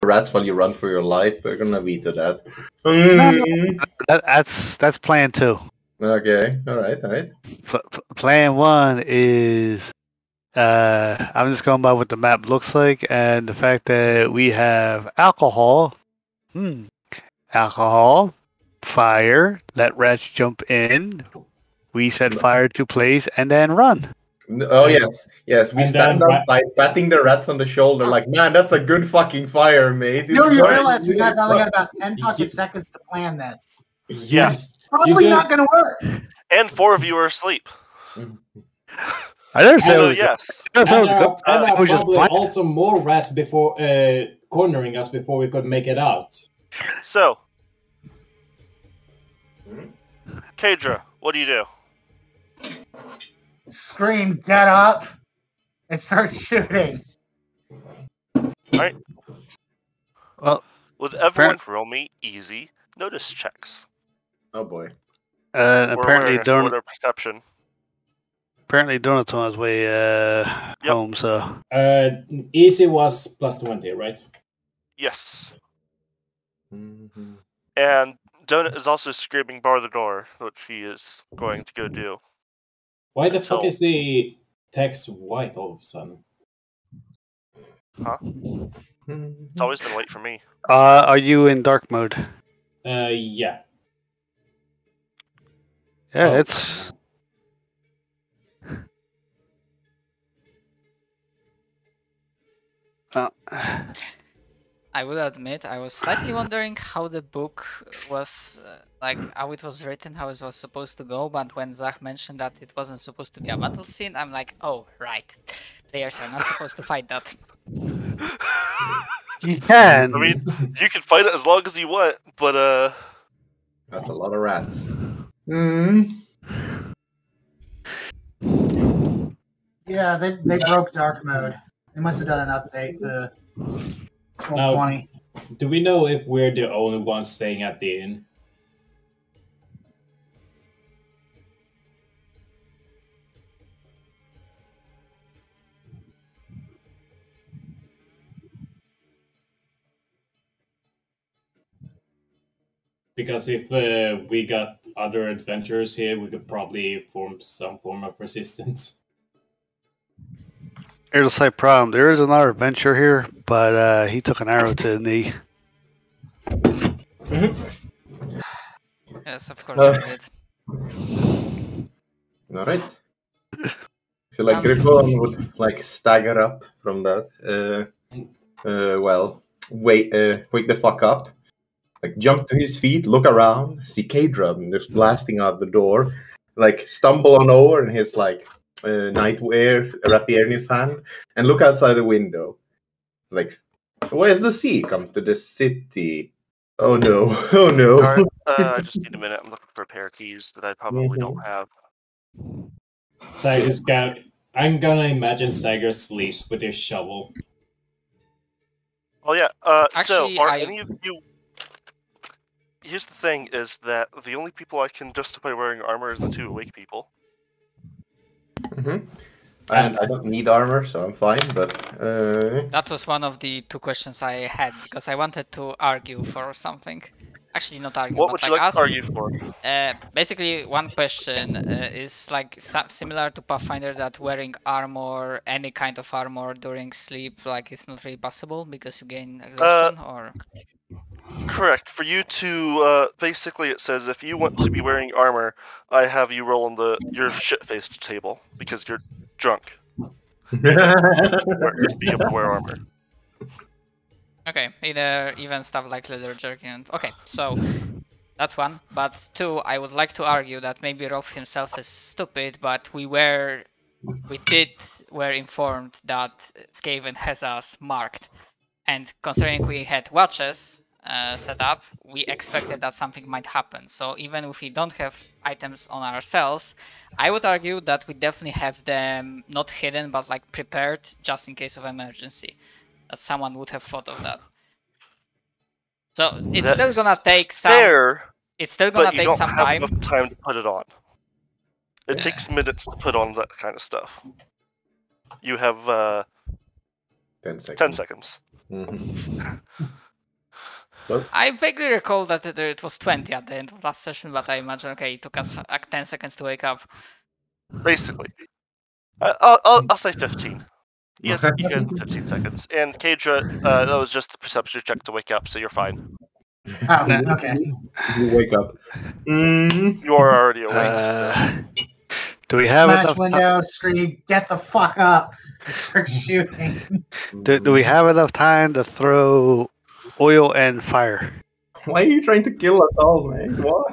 rats while you run for your life. We're gonna veto that. That's plan 2. Okay, all right. Plan 1 is I'm just going by what the map looks like and the fact that we have alcohol. Alcohol, fire, let rats jump in. We set fire to place and then run. Oh yes. We stand outside, patting the rats on the shoulder, like, man, that's a good fucking fire, mate. You realize we only got about 10 fucking seconds to plan this. Yes. Probably not going to work. And 4 of you are asleep. I never said so yes. And there are probably also more rats before cornering us before we could make it out. So, Kadra, what do you do? Scream, get up, and start shooting. Alright. Well, with everyone roll me easy notice checks. Oh boy. Apparently perception. Apparently Donut's on his way home, so easy was +20, right? Yes. And Donut is also screaming bar the door, which he is going to go do. Why the fuck is the text white all of a sudden? Huh? It's always been white for me. Are you in dark mode? Yeah. Yeah, it's... I will admit, I was slightly wondering how the book was, like, how it was written, how it was supposed to go, but when Zach mentioned that it wasn't supposed to be a battle scene, I'm like, oh, right. Players are not supposed to fight that. You can! I mean, you can fight it as long as you want, but, That's a lot of rats. Yeah, they broke dark mode. They must have done an update to 1220. Do we know if we're the only ones staying at the inn? Because if we got other adventurers here, we could probably form some form of resistance. Here's a slight problem. There is another adventure here, but he took an arrow to the knee. Yes, of course I did. Alright. I feel like Griffon would like stagger up from that. Wake the fuck up. Like jump to his feet, look around, see Kadra just blasting out the door, like stumble on over in his like nightwear, rapier in his hand, and look outside the window. Like, where's the sea? Come to the city. Oh no, oh no. Alright, I just need a minute. I'm looking for a pair of keys that I probably don't have. I'm gonna imagine Sager sleeps with his shovel. Oh yeah, Actually, so are any of you... Here's the thing, is that the only people I can justify wearing armor is the 2 awake people. And I don't need armor, so I'm fine, but... That was one of the 2 questions I had, because I wanted to argue for something. Actually, not argue, what but would you like like ask... to argue for? Basically, one question is like similar to Pathfinder, that wearing armor, any kind of armor during sleep, like it's not really possible because you gain exhaustion, or... Correct. For you to, basically it says if you want to be wearing armor, I have you roll on your shit-faced table, because you're drunk. To be able to wear armor. Okay, even stuff like leather jacket and... Okay, so that's one. But 2, I would like to argue that maybe Rolf himself is stupid, but we were informed that Skaven has us marked. And considering we had watches set up, we expected that something might happen. So even if we don't have items on ourselves, I would argue that we definitely have them not hidden, but like prepared just in case of emergency. That someone would have thought of that. So it's still gonna take some. It's still gonna take some time. But you don't have enough time to put it on. It takes minutes to put on that kind of stuff. You have 10 seconds. 10 seconds. Mhm. I vaguely recall that it was 20 at the end of last session, but I imagine, okay, it took us 10 seconds to wake up. Basically. I'll say 15. You guys have 15 seconds. And Kadra, that was just a perception check to wake up, so you're fine. Oh, Nah. okay. You wake up. Mm. You are already awake, so. Do we have Smash enough? window, scream, get the fuck up, and start shooting. Do we have enough time to throw oil and fire? Why are you trying to kill us all, man? Why?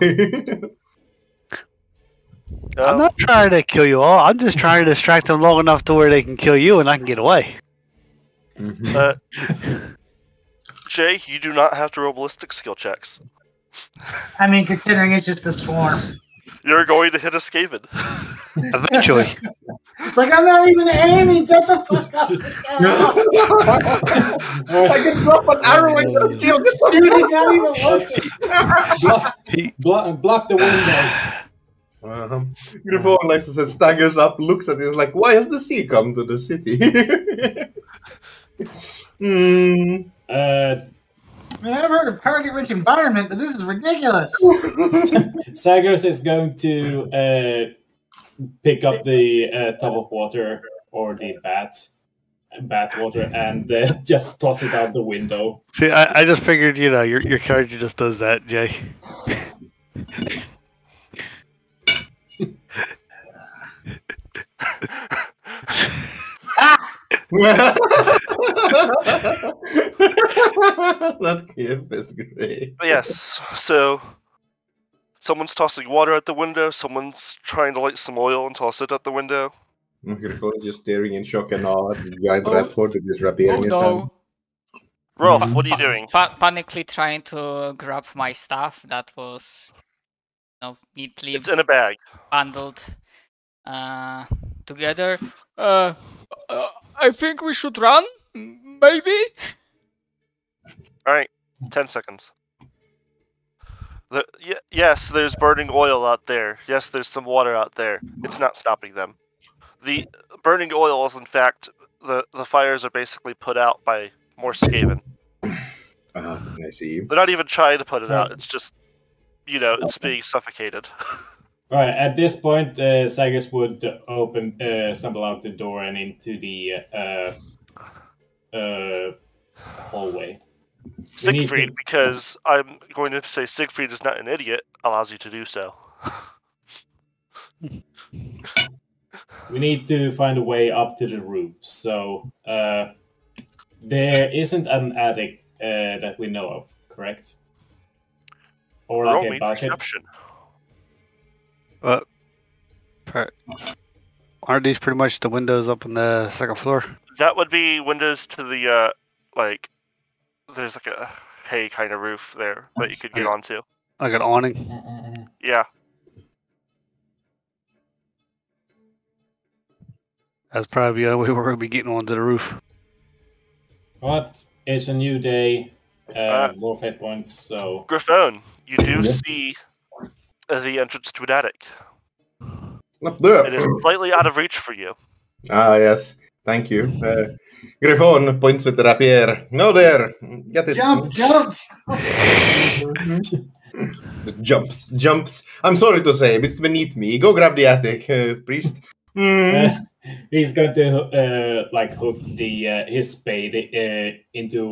I'm not trying to kill you all. I'm just trying to distract them long enough to where they can kill you and I can get away. Jay, you do not have to roll ballistic skill checks. I mean, considering it's just a swarm. You're going to hit a Skaven. Eventually. It's like, I'm not even aiming, get the fuck up. I can drop an arrow and you'll kill this Shooting, not even looking. Block the windows. Griffon likes to say, staggers up, looks at it, is like, why has the sea come to the city? I mean, I've heard of target-rich environment, but this is ridiculous. Sagros is going to pick up the tub of water or the bath water and just toss it out the window. See, I just figured, your character just does that, Jay. That kid is great. Yes, so someone's tossing water at the window, someone's trying to light some oil and toss it at the window. Griffon is just staring in shock and awe at the giant rat horde with his rapier in his hand. no. Rolf, what are you doing? Panically trying to grab my stuff that was neatly It's in a bag. bundled together. I think we should run, maybe? Alright, 10 seconds. Yes, there's burning oil out there. Yes, there's some water out there. It's not stopping them. The burning oil is, in fact, the fires are basically put out by more Skaven. I see. They're not even trying to put it out. It's just, it's being suffocated. Right, at this point, Sagros would stumble out the door and into the hallway. Siegfried, because I'm going to say Siegfried is not an idiot, allows you to do so. We need to find a way up to the roof. So there isn't an attic that we know of, correct? Or like Roll a bucket? perception. Aren't these pretty much the windows up on the second floor? That would be windows to the, there's like a hay kind of roof there that you could get onto. Like an awning? Yeah. That's probably the only way we're going to be getting onto the roof. What? It's a new day. More fate points, so... Griffon, you do see the entrance to an attic. Up there. It is slightly out of reach for you. Ah, yes. Thank you. Griffon points with the rapier. No, there. Get it. Jump! Jumps. I'm sorry to say, but it's beneath me. Go grab the attic, priest. He's going to hook his spade into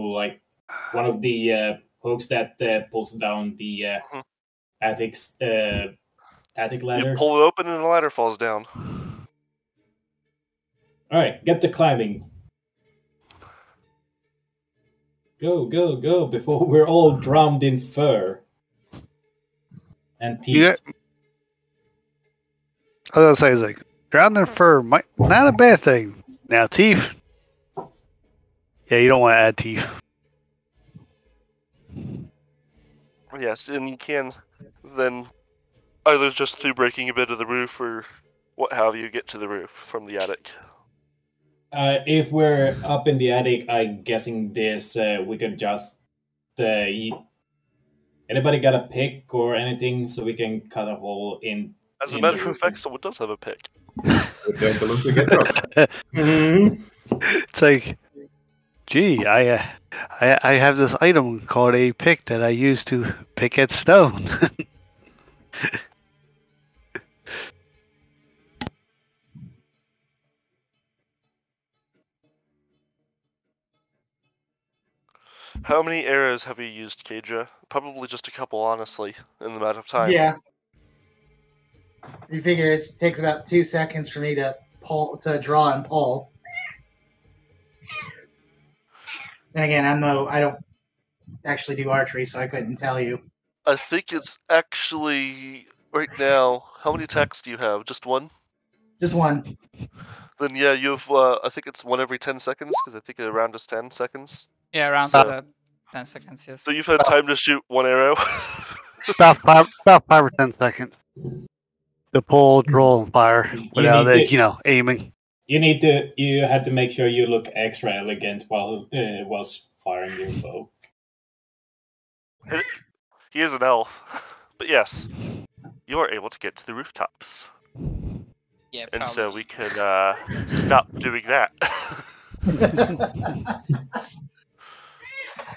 one of the hooks that pulls down the attic ladder. You pull it open and the ladder falls down. All right, get the climbing. Go before we're all drowned in fur and teeth. Yeah. I was going to say, drowned in fur, not a bad thing. Now, teeth. Yeah, you don't want to add teeth. Yes, and you can then either just through breaking a bit of the roof or what have you get to the roof from the attic. If we're up in the attic, I'm guessing we could just anybody got a pick or anything so we can cut a hole in. As a matter of fact, someone does have a pick. It's like, Gee, I have this item called a pick that I use to pick at stone. How many arrows have you used, Kadra? Probably just a couple, honestly, in the amount of time. Yeah. You figure it takes about 2 seconds for me to draw and pull. And again, I don't actually do archery, so I couldn't tell you. I think it's actually right now. How many attacks do you have? Just one? Just one. Then yeah, you have. I think it's one every 10 seconds because I think a round is 10 seconds. Yeah, around So- 10 seconds, yes. So you've had time to shoot one arrow. about 5 or 10 seconds to pull, draw, and fire without need it, to- you know, aiming. You have to make sure you look extra elegant whilst firing your bow. He is an elf, but yes, you are able to get to the rooftops, Yeah, and probably. so we could stop doing that.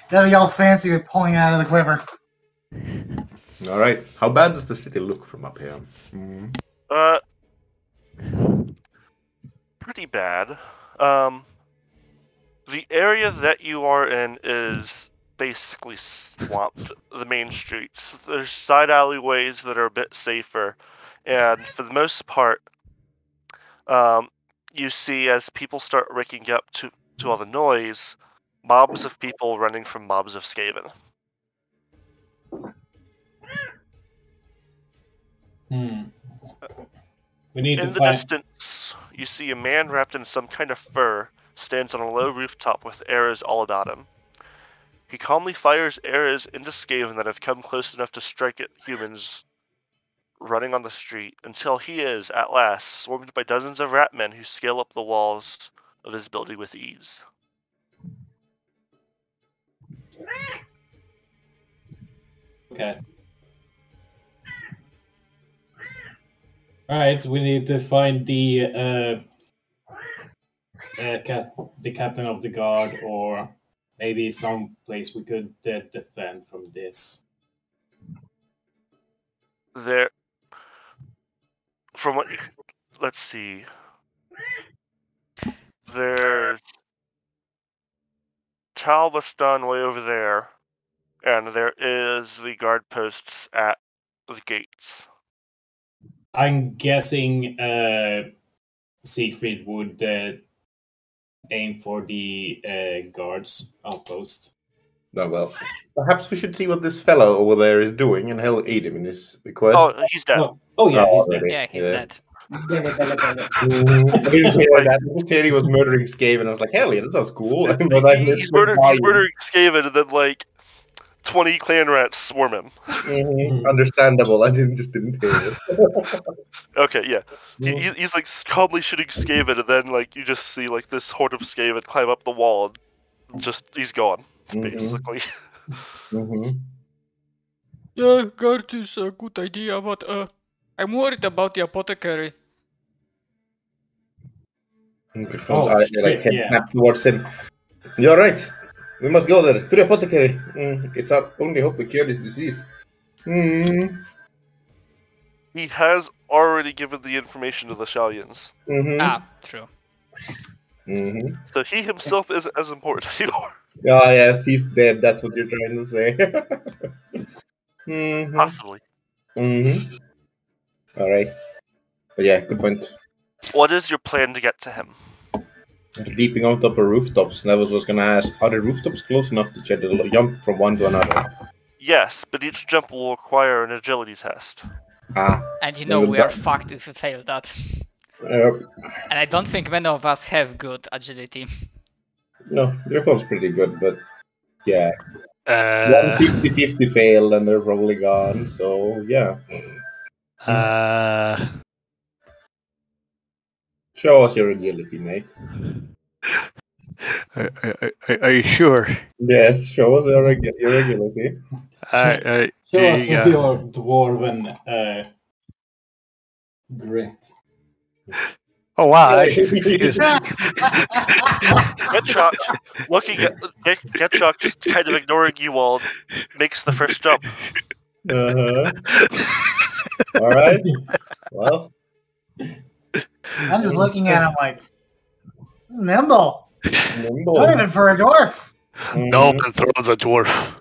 Gotta be all fancy with pulling out of the quiver. All right. How bad does the city look from up here? Mm. Pretty bad. The area that you are in is basically swamped. The main streets. There's side alleyways that are a bit safer, and for the most part, you see as people start waking up to all the noise, mobs of people running from mobs of Skaven. We need In to the find. distance, you see a man wrapped in some kind of fur stands on a low rooftop with arrows all about him. He calmly fires arrows into Skaven that have come close enough to strike at humans running on the street until he is, at last, swarmed by dozens of rat men who scale up the walls of his building with ease. Okay. All right, we need to find the captain of the guard, or maybe some place we could defend from this. There, from what you, let's see, there's Talabheim way over there, and there is the guard posts at the gates. I'm guessing Siegfried would aim for the guards outpost. Oh, well. Perhaps we should see what this fellow over there is doing, and he'll aid him in his request. Oh, he's dead. Oh yeah, he's dead. already. Yeah, he's dead. I didn't hear that. I just heard he was murdering Skaven, and I was like, hell yeah, that sounds cool. But I He's murdering Skaven, and then like 20 clan rats swarm him. Understandable. I just didn't hear it. Okay, yeah. He's like calmly shooting Skaven, and then like you just see like this horde of Skaven climb up the wall, and just he's gone basically. Yeah, guard is a good idea, but I'm worried about the apothecary. I snap towards him. You're right. We must go there to the apothecary. It's our only hope to cure this disease. He has already given the information to the Shallians, Ah, true. so he himself isn't as important anymore. Ah, yes, he's dead. That's what you're trying to say. Possibly. All right. But yeah, good point. What is your plan to get to him? Leaping on top of rooftops. And I was going to ask, are the rooftops close enough to jump from one to another? Yes, but each jump will require an agility test. And you know we are fucked if we fail that. Yep. And I don't think many of us have good agility. No, their phone's pretty good, but yeah. 50-50 fail and they're probably gone, so yeah. Show us your agility, mate. Are you sure? Yes, show us your agility. Show us your dwarven grit. Oh wow, I actually succeeded. Getchuk, looking at Getchuk, just kind of ignoring you all, makes the first jump. Uh-huh. All right. Well, I'm just looking at him like, this is nimble. nimble. Not even for a dwarf. No Mhm. one throws a dwarf.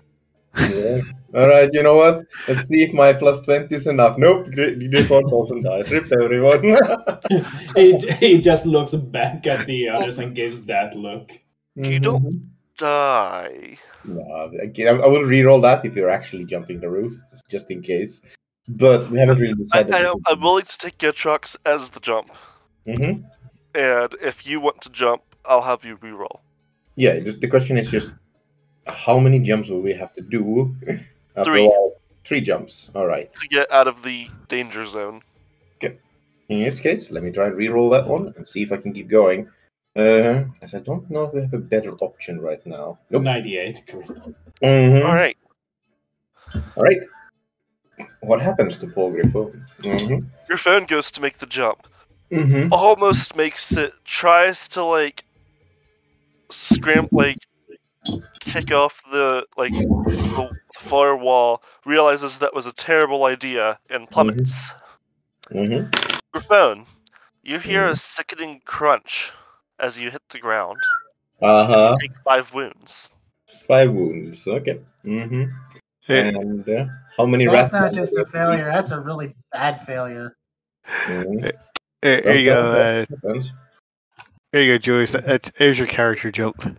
Yeah. All right, you know what? Let's see if my plus 20 is enough. Nope, default doesn't die. Rip everyone. He just looks back at the others and gives that look. You don't die. No, again, I will re-roll that if you're actually jumping the roof, just in case. But we haven't really decided. I'm willing to take Getchuk's as the jump. Mm-hmm. And if you want to jump, I'll have you reroll. Yeah, the question is just how many jumps will we have to do? After 3. all, 3 jumps. All right. To get out of the danger zone. In this case, let me try and re-roll that one and see if I can keep going. As I don't know if we have a better option right now. Nope. 98, correct. Mm-hmm. All right. All right. What happens to Paul Griffo? Mm-hmm. Your phone goes to make the jump. Mm-hmm. Almost makes it. Tries to kick off the far wall. Realizes that was a terrible idea and plummets. Mm-hmm. Griffon, you hear a sickening crunch as you hit the ground. Uh-huh. You take 5 wounds. 5 wounds. Okay. Mm-hmm. Hey, And how many That's rats? not just a failure. That's a really bad failure. Mhm. here you go. Happens. Here you go, Joyce. There's your character jump.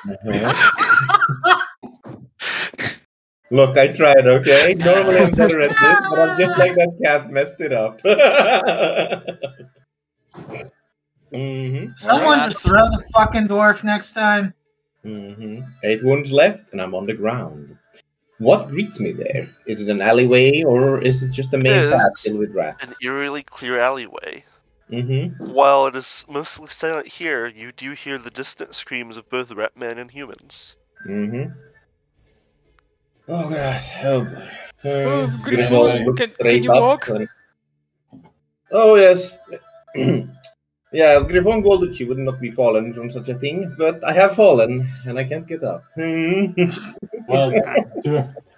Uh-huh. Look, I tried, okay? Normally I'm better at this, but I'm just like that cat messed it up. Mm-hmm. Someone Alright. just throw the fucking dwarf next time. Mm-hmm. 8 wounds left, and I'm on the ground. What greets me there? Is it an alleyway, or is it just a main It path is filled with an rats? eerily clear alleyway. Mm-hmm. While it is mostly silent here, you do hear the distant screams of both ratmen and humans. Mm-hmm. Oh god, oh boy. Oh, Griffon looks can straight you up walk? and- Oh yes. Yes, Griffon Golducci would not be fallen from such a thing, but I have fallen and I can't get up. Well,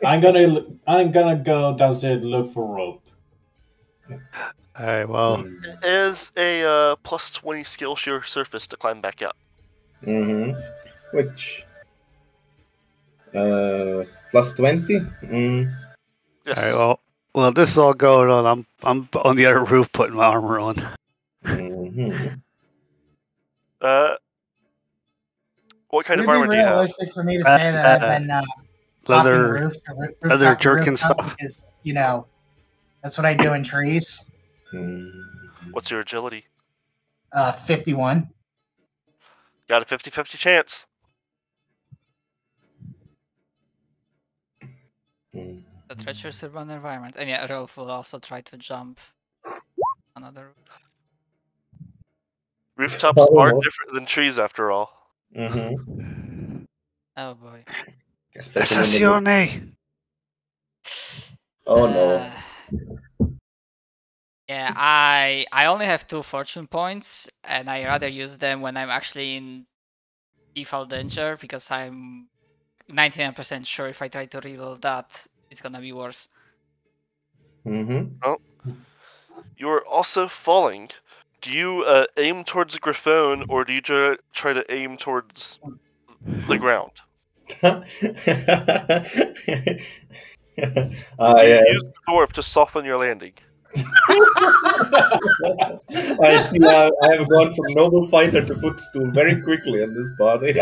I'm gonna go downstairs and look for rope. Alright, well, It is a plus 20 skill sheer surface to climb back up. Mm-hmm. Which plus 20? Mm. Yes. alright, well, this is all going on. I'm on the other roof putting my armor on. Mm-hmm. What kind Would of it armor be do you have? realistic for me to say that I've been hopping Leather, roof to roof, leather rooftop to jerkin rooftop stuff. because, you know, that's what I do in trees. What's your agility? 51. Got a 50-50 chance. The treacherous urban environment. And yeah, Rolf will also try to jump another roof. Rooftops are different than trees after all. Mm-hmm. Oh boy. Especially when Estacione! Oh no. Yeah, I only have 2 fortune points, and I rather use them when I'm actually in default danger because I'm 99% sure if I try to reload that, it's gonna be worse. Mm-hmm. You're also falling. Do you aim towards Griffon, or do you try to aim towards the ground? Yeah. Use the dwarf to soften your landing. I see. I have gone from noble fighter to footstool very quickly in this party.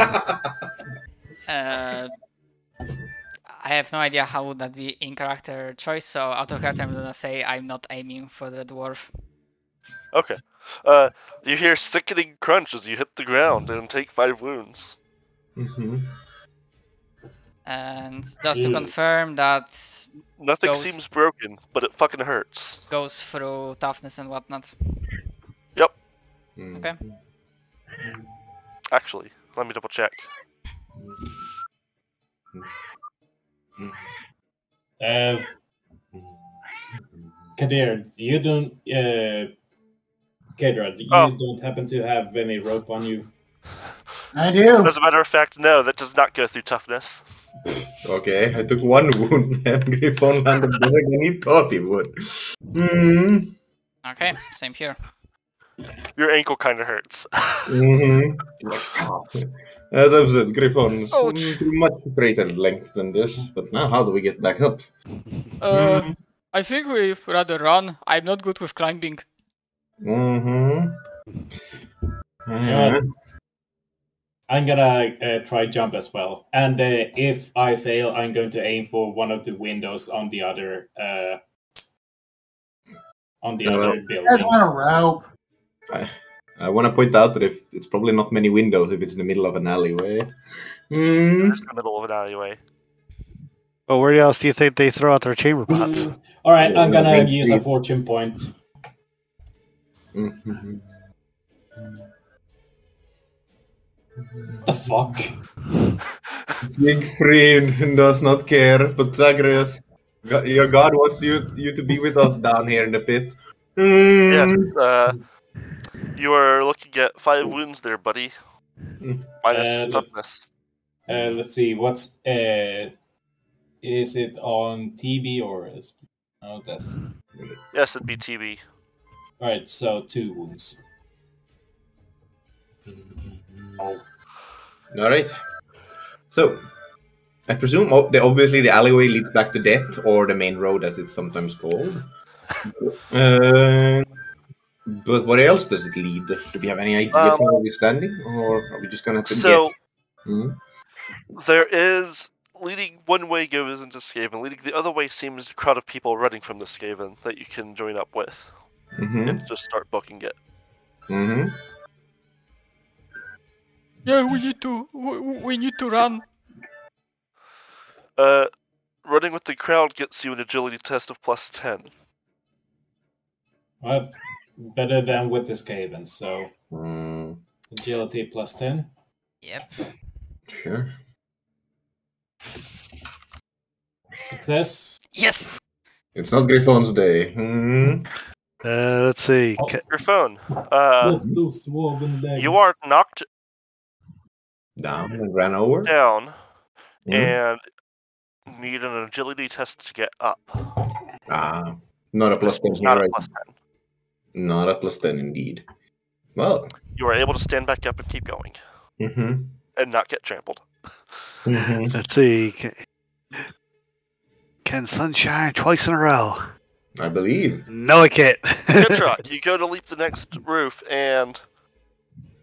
I have no idea how would that be in character choice, so out of character I'm gonna say I'm not aiming for the dwarf. Okay. You hear sickening crunch as you hit the ground and take 5 wounds. Mm-hmm. And just to confirm that Nothing seems broken, but it fucking hurts. goes through toughness and whatnot. Yep. Okay. Actually, let me double check. Kadir, you don't. Kedra, you Oh. don't happen to have any rope on you? I do. As a matter of fact, no, that does not go through toughness. Okay, I took one wound and Griffon landed better than he thought he would. Mm-hmm. Okay, same here. Your ankle kind of hurts. As I've said, Griffon Ouch. much greater length than this. But now, how do we get back up? I think we rather run. I'm not good with climbing. Mm-hmm. Yeah. I'm gonna try jump as well, and if I fail, I'm going to aim for one of the windows on the other well, building. You guys want a rope? I want to point out that if it's probably not many windows if it's in the middle of an alleyway. Just in the middle of an alleyway. But where else do you think they throw out their chamber pots? All right, I'm Yeah, gonna main use a streets. fortune point. Mhm. The fuck? Siegfried does not care, but Zagreus, your god wants you to be with us down here in the pit. Yeah, you are looking at 5 wounds there, buddy. Minus toughness. Let's see. What's is it on TB or is? Oh, that's Yes, it'd be TB. all right. So 2 wounds. Oh. All right. So, I presume obviously the alleyway leads back to death, or the main road, as it's sometimes called. But where else does it lead? Do we have any idea from where we're standing, or are we just gonna have to So, guess? there is leading one way goes into Skaven. Leading the other way seems a crowd of people running from the Skaven that you can join up with and just start booking it. Mm-hmm. Yeah, we need to run. Running with the crowd gets you an agility test of +10. Well, better than with this Skaven. So agility +10. Yep. Sure. Success. Yes. It's not Griffon's day. Let's see. Your phone. Those woven legs. You are knocked Down and ran over. down and need an agility test to get up. Not a +10 here, Not a right? +10. Not a +10 indeed. Well. You are able to stand back up and keep going. And not get trampled. Let's see. Can sun shine twice in a row? I believe. No, I can't. Good shot. You go to leap the next roof and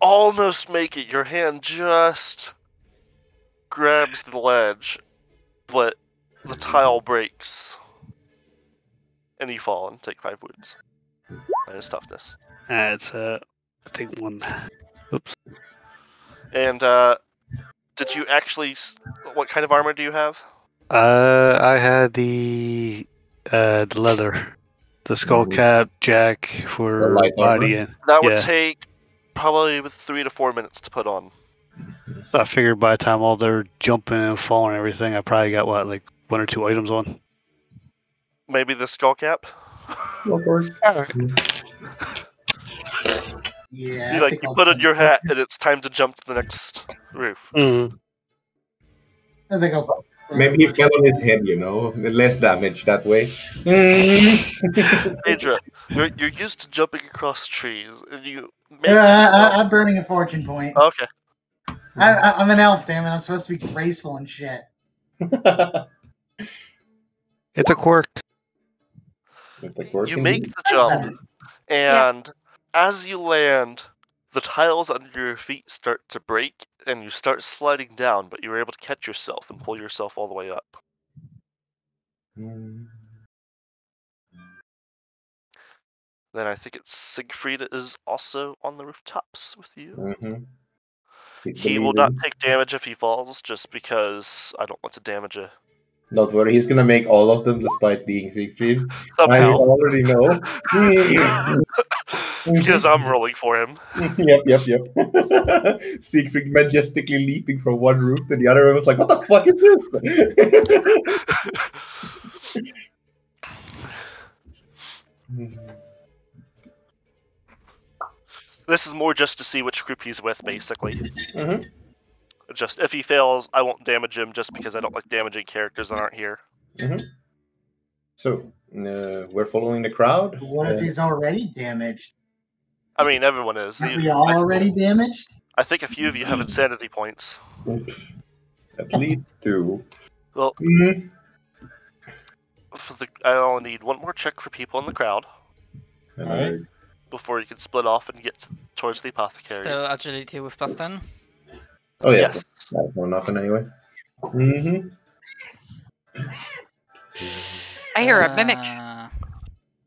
almost make it. Your hand just grabs the ledge, but the tile breaks. And you fall and take 5 wounds. Minus toughness. It's I think 1. Oops. And did you actually? What kind of armor do you have? I had the leather, the skull cap, jack for light body, armor? and That would take probably 3 to 4 minutes to put on. so I figured by the time all they're jumping and falling and everything, I probably got like 1 or 2 items on. Maybe the skull cap. Of course. Yeah. You put on your hat and it's time to jump to the next roof. I think I'll. Maybe he fell on his head, less damage that way. Adra, you're used to jumping across trees, and you. I'm burning a fortune point. Okay. I'm an elf, damn it. I'm supposed to be graceful and shit. It's a quirk. You make the jump, and as you land, the tiles under your feet start to break, and you start sliding down, but you're able to catch yourself and pull yourself all the way up. Then I think it's Siegfried is also on the rooftops with you. He will not take damage if he falls, just because I don't want to damage a... Don't worry, he's gonna make all of them despite being Siegfried. I Somehow. already know. Because I'm rolling for him. Yep. Siegfried majestically leaping from one roof to the other, and was like, "What the fuck is this?" This is more just to see which group he's with, basically. Mm-hmm. Just if he fails, I won't damage him just because I don't like damaging characters that aren't here. Mm-hmm. So we're following the crowd. What if he's already damaged? I mean, everyone is. Aren't we all already damaged? I think a few of you have insanity points. At least 2. Well, Mm-hmm. I'll need one more check for people in the crowd Alright. before you can split off and get towards the apothecaries. Still agility with +10. Oh yeah. Yes. No, nothing anyway. Mm-hmm. I hear a mimic.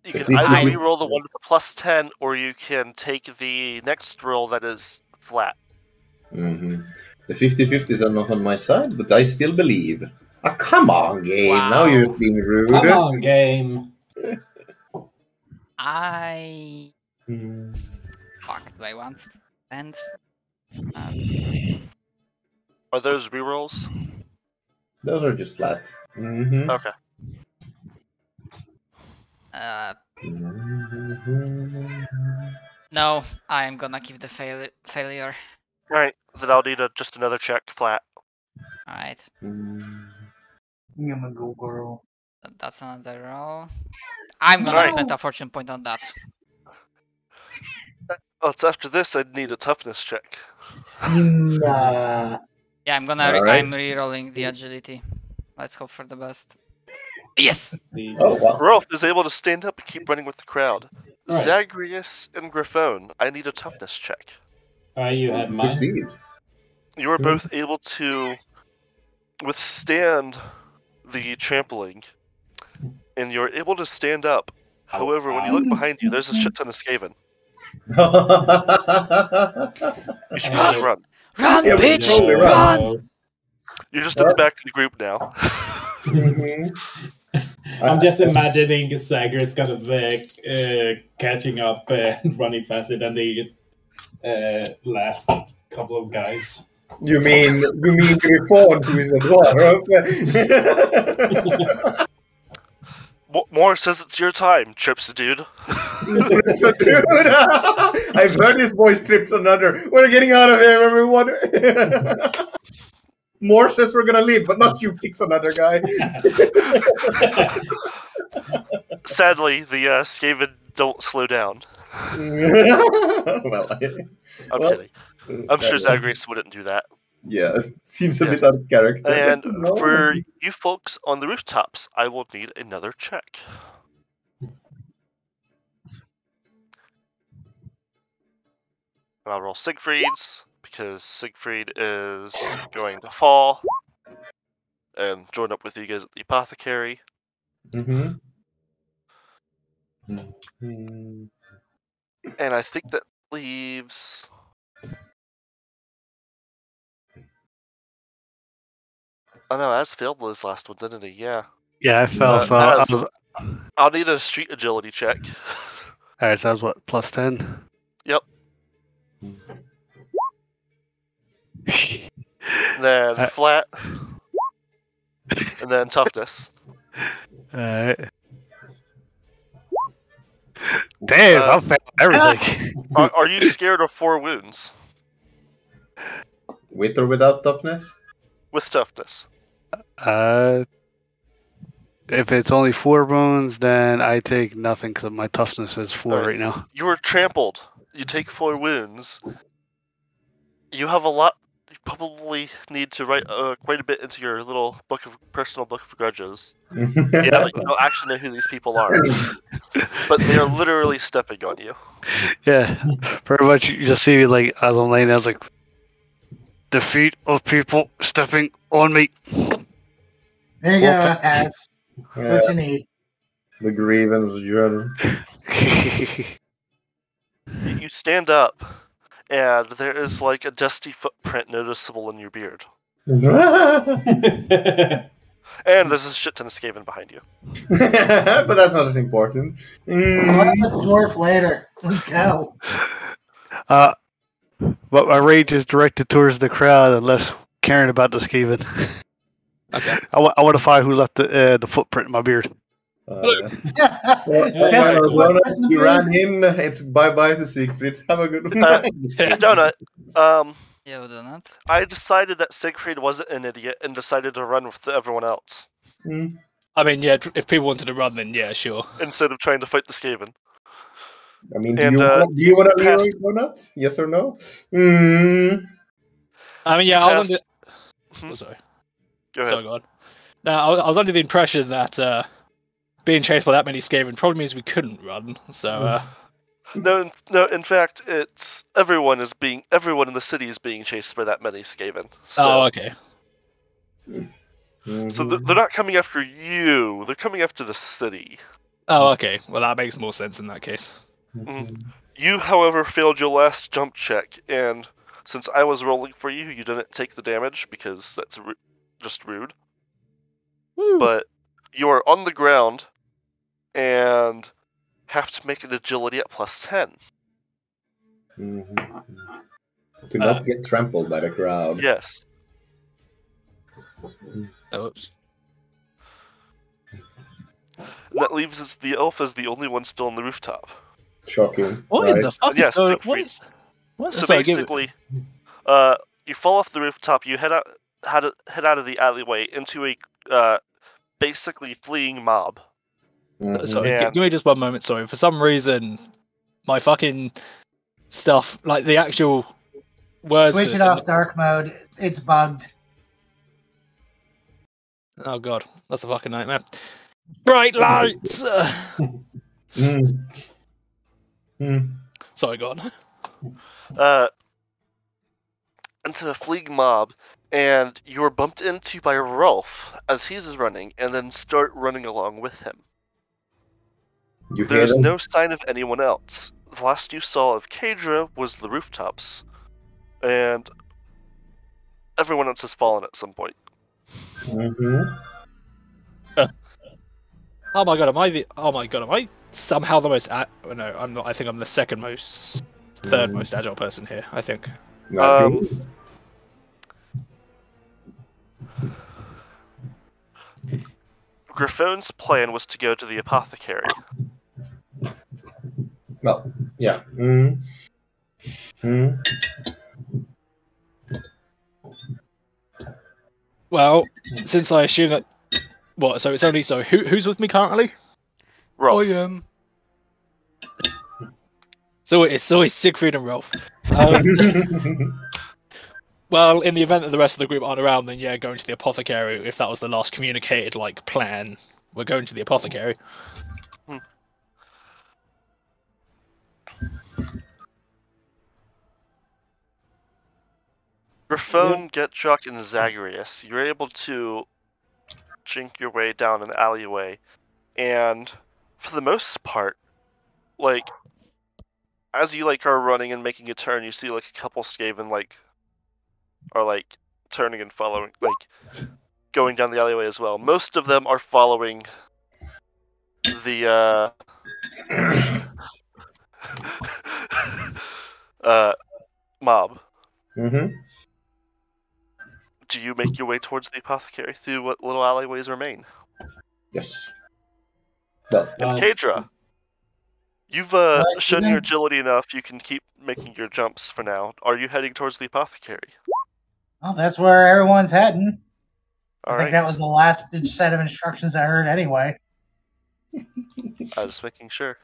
You If can we either do- reroll the one with the +10, or you can take the next roll that is flat. Mm-hmm. The 50-50s are not on my side, but I still believe. Ah, come on, game. Wow. Now you're being rude. Come on, game. I Mm. fuck. Do I want to spend? Are those rerolls? Those are just flat. Mm-hmm. Okay. No, I'm gonna keep the failure. Alright, then I'll need just another check flat. Alright, Mm. I'm gonna go girl. that's another roll. I'm gonna Alright. spend a fortune point on that. Oh, it's after this I'd need a toughness check. Simba. Yeah, I'm Alright. I'm re-rolling the agility. Let's hope for the best. Yes! Oh, wow. Rolf is able to stand up and keep running with the crowd. Alright. Zagreus and Griffon, I need a toughness check. Alright, you have mine. Succeed. You are both able to withstand the trampling, and you're able to stand up. However, when you look behind you, there's a shit ton of Skaven. You should probably run. Run, Yeah, we bitch! probably Run! You're just at the back of the group now. Mhm. I'm just imagining Sager's kind of catching up and running faster than the last couple of guys. You mean Griffon, who is a dwarf? Moore says it's your time, Trips dude. So, dude, I've heard his voice trips another. We're getting out of here, everyone. Moore says we're gonna leave, but not you. Picks another guy. Sadly, the Skaven don't slow down. Well, I'm kidding. I'm sure Zagreus wouldn't do that. yeah, seems a bit out of character. And No. for you folks on the rooftops, I will need another check. I'll roll Siegfried's, because Siegfried is going to fall and join up with you guys at the apothecary. Mhm. Mhm. And I think that leaves... Oh no, Az failed his last one, didn't he? Yeah. Yeah, I fell. So I Az- was. I'll need a street agility check. All right, so that was what, +10. Yep. Then flat. And then toughness. All right. Damn, I'm failing everything. Are you scared of 4 wounds? With or without toughness? With toughness. If it's only 4 wounds, then I take nothing because my toughness is 4 Alright. right now. You were trampled. You take 4 wounds. You have a lot. You probably need to write quite a bit into your little personal book of grudges. Yeah. But you don't actually know who these people are. But they are literally stepping on you. Yeah, pretty much. You just see like as I'm laying there, I was like, the feet of people stepping on me. There you go, Az. That's what you need. The grievance journal. You stand up, and there is like a dusty footprint noticeable in your beard. And there's a shit ton of Skaven behind you. But that's not as important. I'll have the dwarf later. Let's go. But my rage is directed towards the crowd and less caring about the Skaven. Okay. I want to find who left the footprint in my beard. Well, Guess Alright. what? Donut, you ran in. It's bye-bye to Siegfried. Have a good one. Donut. Yo, Donut. I decided that Siegfried wasn't an idiot and decided to run with everyone else I mean, yeah, if people wanted to run, then yeah, sure. instead of trying to fight the Skaven. I mean, do And, you want a Leroy passed- Donut? Yes or no? Mm. I mean, yeah, I was under. Mhm. Oh, sorry. Go ahead. Sorry, go on. No, I was under the impression that being chased by that many Skaven probably means we couldn't run. So, No. In fact, it's everyone in the city is being chased by that many Skaven. So, oh, okay. so they're not coming after you. They're coming after the city. Oh, okay. Well, that makes more sense in that case. You, however, failed your last jump check, and since I was rolling for you, you didn't take the damage because that's just rude. Woo. But you are on the ground and have to make an agility at +10. To not get trampled by the crowd. Yes. Oops. And that leaves us the elf as the only one still on the rooftop. Shocking. What in the fuck Yes, is going? Siegfried. What? So Sorry, give it- basically, you fall off the rooftop. You head out of the alleyway into a basically fleeing mob. Sorry, Yeah. give me just one moment. Sorry, for some reason, my fucking stuff, like the actual words. Switch it off dark mode. It's bugged. Oh god, that's a fucking nightmare. Bright lights. Sorry, go on. Into a fleeing mob, and you're bumped into by Rolf as he's running, and then start running along with him. There's no sign of anyone else. The last you saw of Kadra was the rooftops, and everyone else has fallen at some point. Oh my god, am I somehow the most? No, I'm not. I think I'm the third most agile person here. I think. Griffon's plan was to go to the apothecary. Well, yeah. Well, since I assume that. What? So it's only who's with me currently? Rolf. I am. So it's always Siegfried and Rolf. Well, in the event that the rest of the group aren't around, then yeah, going to the apothecary. If that was the last communicated plan, we're going to the apothecary. Griffon, Getrock, and Zagreus, you're able to jink your way down an alleyway, and for the most part, as you are running and making a turn, you see a couple Skaven are turning and following, going down the alleyway as well. Most of them are following the mob. Do you make your way towards the apothecary through what little alleyways remain? Yes. Well, And Kadra, you've shown your agility enough. You can keep making your jumps for now. Are you heading towards the apothecary? Well, that's where everyone's heading. All I think that was the last set of instructions I heard anyway. I was making sure.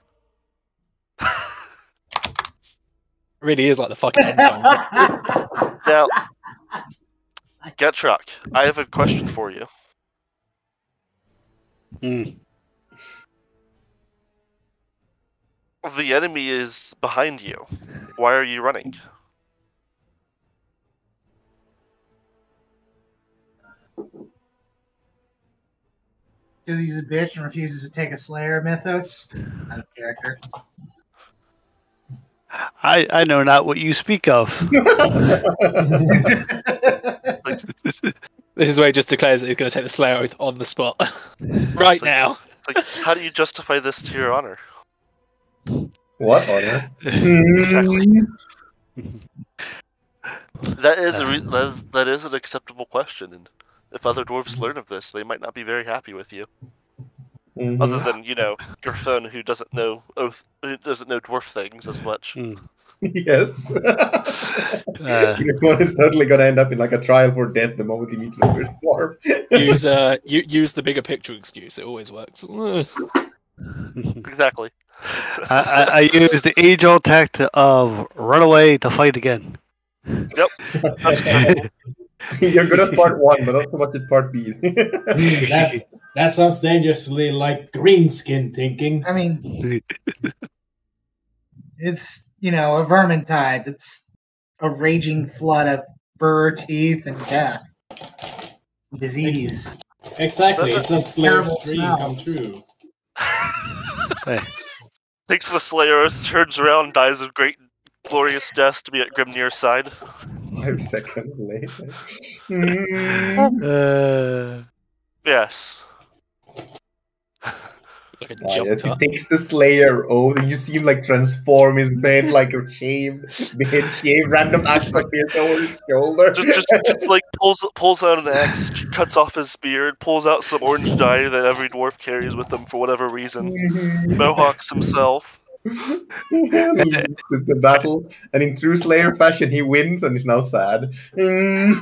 Really is like the fucking end times. Now, Getrock, I have a question for you. The enemy is behind you. Why are you running? Because he's a bitch and refuses to take a Slayer mythos. Out of character. I know not what you speak of. This is where he just declares that he's going to take the Slayer oath on the spot. Right now. It's how do you justify this to your honor? What honor? Exactly. That is an acceptable question, and if other dwarves learn of this, they might not be very happy with you. Other than Griffon, who doesn't know dwarf things as much. Yes. Uh, Griffon is totally gonna end up in like a trial for death the moment he meets the first dwarf. Use the bigger picture excuse. It always works. Exactly. I use the age-old tactic of run away to fight again. Yep. That's acceptable. You're good at part 1, but not so much at part B. That sounds dangerously like green skin thinking. I mean, it's a vermin tide. It's a raging flood of fur, teeth, and death, disease. Exactly, it's a Slayer's Terrible dream come smells. true. Hey, Thanks to the Slayer, turns around and dies a great, glorious death to be at Grimnir's side. 5 seconds later. Yes. Like a Yes, he jumper. takes the Slayer oath, and you see him like transform his head like a shaved, random axe appears over his shoulder. Just like pulls out an axe, cuts off his beard, pulls out some orange dye that every dwarf carries with them for whatever reason. Mohawks himself. The battle, and in true Slayer fashion, he wins and is now sad. you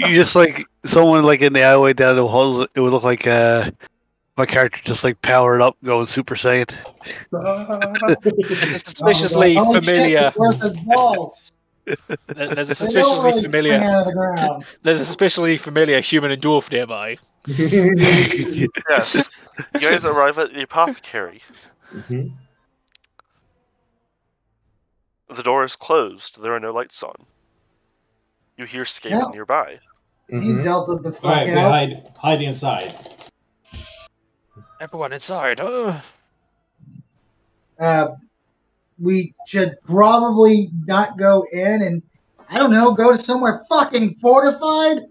just like someone like in the alleyway down the halls. It would look like my character just like powered up, going Super Saiyan. There's a suspiciously familiar. Shit, worth his balls. There's a They don't suspiciously really spring familiar. out of the ground. There's a suspiciously familiar human and dwarf nearby. Yes. You guys arrive at the apothecary. Mhm. The door is closed. There are no lights on. You hear Skaven Yeah. nearby. He Mhm. delta the fuck Alright, we out. hide inside. Everyone inside. We should probably not go in and, I don't know, go to somewhere fucking fortified?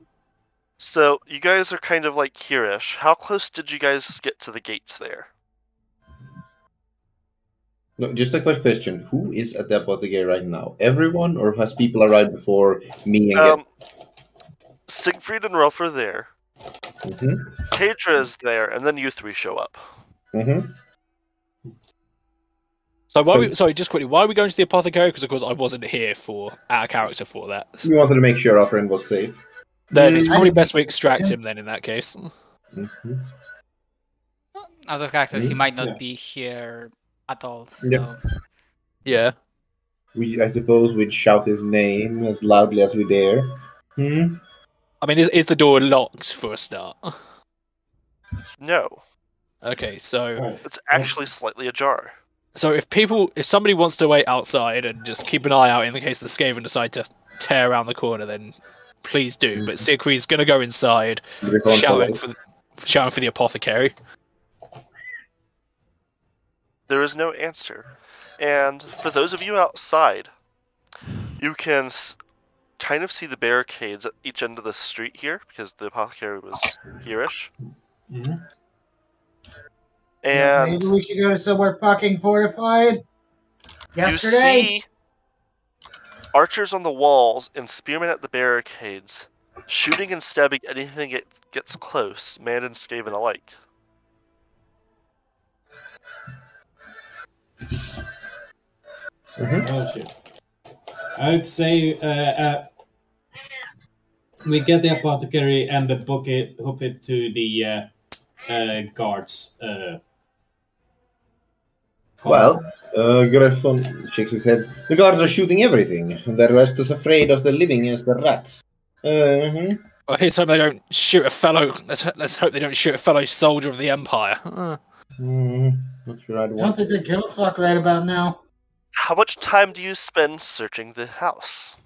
So, you guys are kind of like here-ish. How close did you guys get to the gates there? No, just a quick question: who is at the apothecary right now? Everyone, or has people arrived before me and Siegfried and Rolf are there. Mhm. Kadra is there, and then you three show up. Mhm. So sorry, just quickly, why are we going to the apothecary? Because of course I wasn't here for our character for that. We wanted to make sure our friend was safe. Then it's I probably didn't- best we extract him then in that case. Mhm. Out of character, he might not Yeah. be here at all. So Yeah. Yeah. I suppose we'd shout his name as loudly as we dare. I mean, is the door locked for a start? No, Okay, so Alright. it's actually slightly ajar. if somebody wants to wait outside and just keep an eye out in the case the Skaven decide to tear around the corner, then please do. But Siegfried's gonna go inside, shouting for the apothecary. There is no answer. And for those of you outside, you can kind of see the barricades at each end of the street here, because the apothecary was here-ish. Mhm. And Maybe we should go to somewhere fucking fortified? Yesterday? you see archers on the walls and spearmen at the barricades, shooting and stabbing anything that gets close, man and Skaven alike. Oh shit. I would say we get the apothecary and hoof it to the guards. Well, Griffon shakes his head. The guards are shooting everything. The rest is afraid of the living as the rats. Well, here's hope they don't shoot a fellow. Let's hope they don't shoot a fellow soldier of the Empire. Not sure I'd I don't want. think they give a fuck right about now. How much time do you spend searching the house?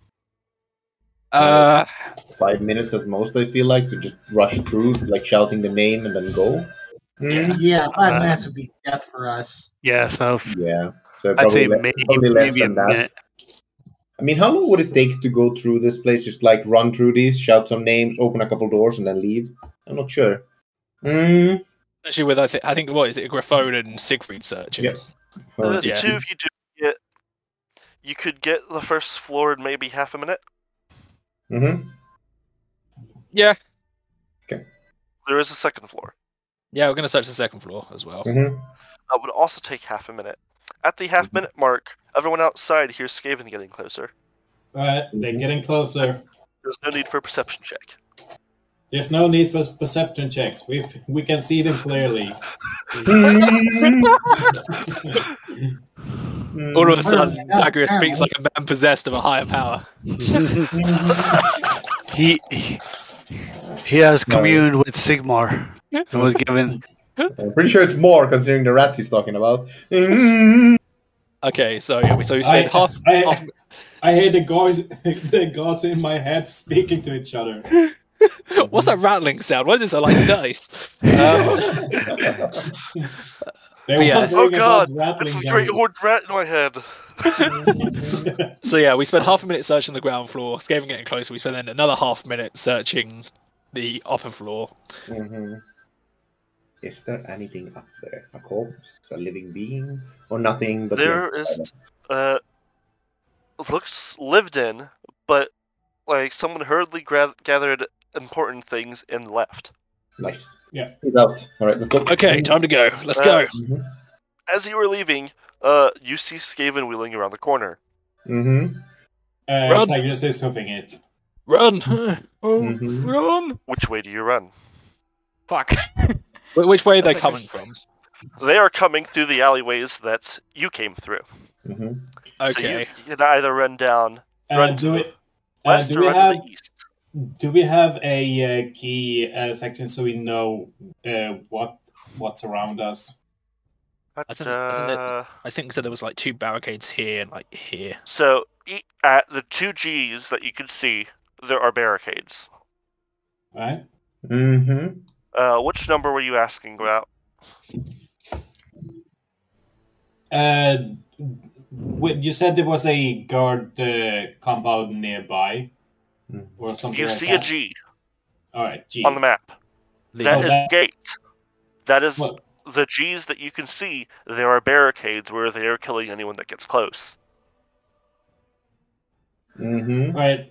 5 minutes at most, I feel like, to just rush through, like shouting the name and then go. Yeah, 5 minutes would be death for us. Yeah, so Yeah. So I'd say probably less maybe a than that. minute. I mean, how long would it take to go through this place? Just like run through these, shout some names, open a couple doors, and then leave? I'm not sure. Actually, with I think what is it, Griffon and Siegfried searching? Yep. The Yeah. two of you do it. You could get the first floor in maybe half a minute. Mm-hmm. Yeah. There is a second floor. Yeah, we're going to search the second floor as well. Mm-hmm. That would also take half a minute. At the half-minute mark, everyone outside hears Skaven getting closer. Alright, they're getting closer. There's no need for a perception check. There's no need for perception checks. We can see them clearly. All of a sudden, Zagreus speaks like a man possessed of a higher power. He has communed with Sigmar and was given. I'm pretty sure it's more considering the rats he's talking about. Okay, so yeah, we spent half. I hear the gods in my head speaking to each other. What's that rattling sound? Why is it so like dice? Yes. Oh god, it's a great horned rat in my head. So yeah, we spent half a minute searching the ground floor. Skaven getting closer. We spent then another half minute searching the upper floor. Mm-hmm. Is there anything up there? A corpse, a living being, or nothing? But there is, looks lived in, but like someone hurriedly gathered important things and left. Nice. Yeah. Get out. All right, let's go. Okay, time to go. Let's go. Mm-hmm. As you were leaving, you see Skaven wheeling around the corner. Mm-hmm. Run. Cyrus is hoofing it. Run! Mm-hmm. Run! Which way do you run? Fuck. Which way are they That's coming like from? They are coming through the alleyways that you came through. Mm-hmm. Okay. So you can either run down, run to the west, do or we run have to the east. do we have a key section so we know what's around us? But, I think so. There was like 2 barricades here and like here. so at the 2 Gs that you can see, there are barricades. Right? Mm-hmm. Which number were you asking about? You said there was a guard compound nearby, or something. You like see that. a G All right, G on the map. That is that- gate. That is What? the Gs that you can see. There are barricades where they are killing anyone that gets close. Mm-hmm. All right.